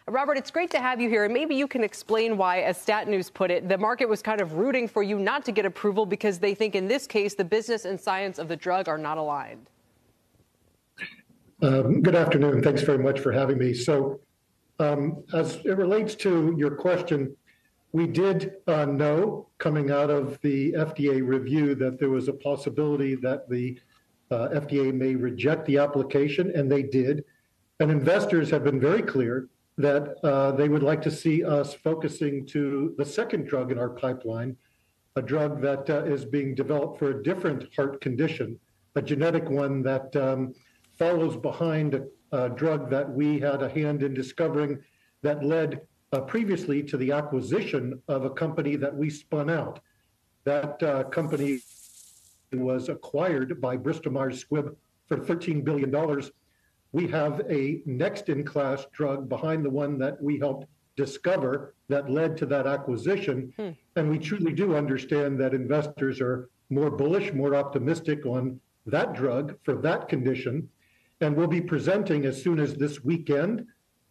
Robert, it's great to have you here. And maybe you can explain why, as Stat News put it, the market was kind of rooting for you not to get approval because they think in this case the business and science of the drug are not aligned. Good afternoon. Thanks very much for having me. So as it relates to your question, we did know coming out of the FDA review that there was a possibility that the FDA may reject the application, and they did. And investors have been very clear that they would like to see us focusing to the second drug in our pipeline, a drug that is being developed for a different heart condition, a genetic one that follows behind a drug that we had a hand in discovering that led previously to the acquisition of a company that we spun out. That company was acquired by Bristol Myers Squibb for $13 billion. We have a next-in-class drug behind the one that we helped discover that led to that acquisition. And we truly do understand that investors are more bullish, more optimistic on that drug for that condition. And we'll be presenting as soon as this weekend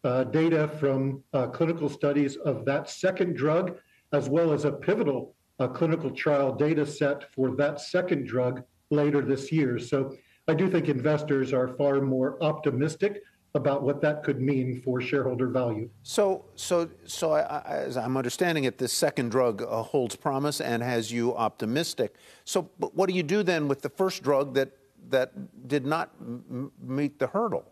data from clinical studies of that second drug, as well as a pivotal clinical trial data set for that second drug later this year. So I do think investors are far more optimistic about what that could mean for shareholder value. So as I'm understanding it, this second drug holds promise and has you optimistic. So but what do you do then with the first drug that did not meet the hurdle?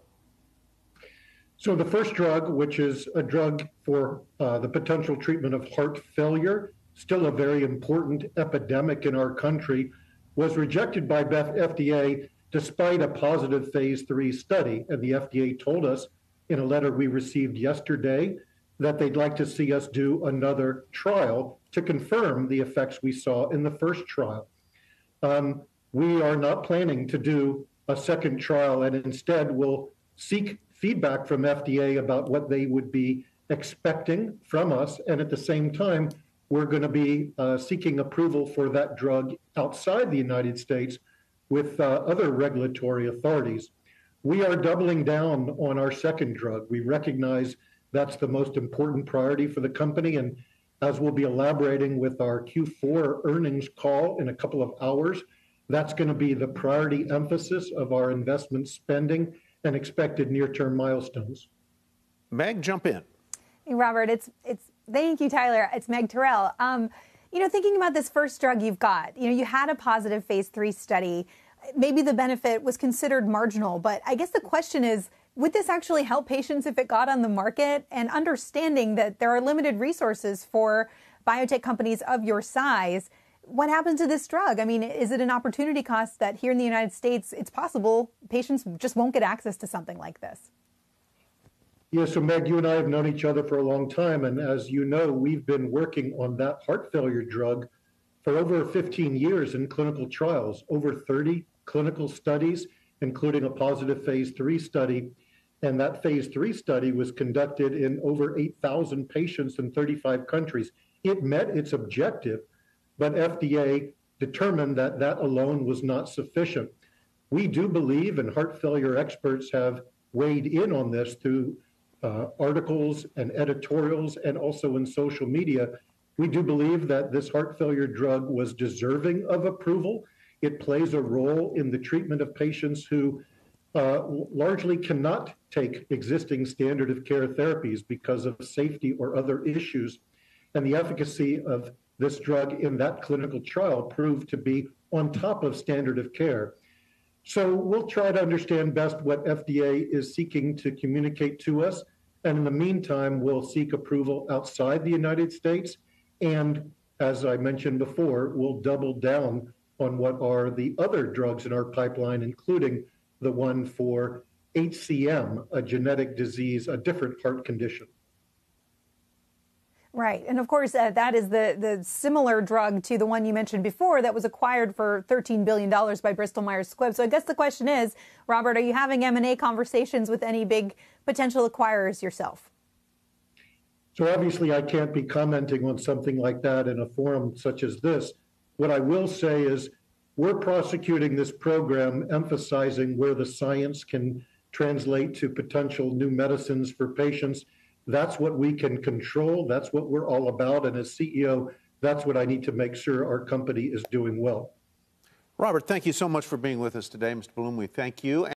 So the first drug, which is a drug for the potential treatment of heart failure, still a very important epidemic in our country, was rejected by FDA despite a positive phase 3 study. And the FDA told us in a letter we received yesterday that they'd like to see us do another trial to confirm the effects we saw in the first trial. We are not planning to do a second trial, and instead will seek feedback from FDA about what they would be expecting from us. And at the same time, we're going to be seeking approval for that drug outside the United States with other regulatory authorities. We are doubling down on our second drug. We recognize that's the most important priority for the company. And as we'll be elaborating with our Q4 earnings call in a couple of hours, that's going to be the priority emphasis of our investment spending and expected near-term milestones. Meg, jump in. Hey, Robert, it's thank you, Tyler. It's Meg Terrell. Thinking about this first drug you've got, you had a positive phase 3 study. Maybe the benefit was considered marginal, but I guess the question is, would this actually help patients if it got on the market? And understanding that there are limited resources for biotech companies of your size, what happens to this drug? I mean, is it an opportunity cost that here in the United States, it's possible patients just won't get access to something like this? Yeah, so Meg, you and I have known each other for a long time. And as you know, we've been working on that heart failure drug for over 15 years in clinical trials, over 30 clinical studies, including a positive phase 3 study. And that phase 3 study was conducted in over 8,000 patients in 35 countries. It met its objective, but FDA determined that that alone was not sufficient. We do believe, and heart failure experts have weighed in on this through articles and editorials and also in social media, we do believe that this heart failure drug was deserving of approval. It plays a role in the treatment of patients who largely cannot take existing standard of care therapies because of safety or other issues. And the efficacy of this drug in that clinical trial proved to be on top of standard of care. So we'll try to understand best what FDA is seeking to communicate to us. And in the meantime, we'll seek approval outside the United States. And as I mentioned before, we'll double down on what are the other drugs in our pipeline, including the one for HCM, a genetic disease, a different heart condition. Right. And of course, that is the similar drug to the one you mentioned before that was acquired for $13 billion by Bristol Myers Squibb. So I guess the question is, Robert, are you having M&A conversations with any big potential acquirers yourself? So obviously, I can't be commenting on something like that in a forum such as this. What I will say is we're prosecuting this program, emphasizing where the science can translate to potential new medicines for patients. That's what we can control. That's what we're all about. And as CEO, that's what I need to make sure our company is doing well. Robert, thank you so much for being with us today. Mr. Blum, we thank you.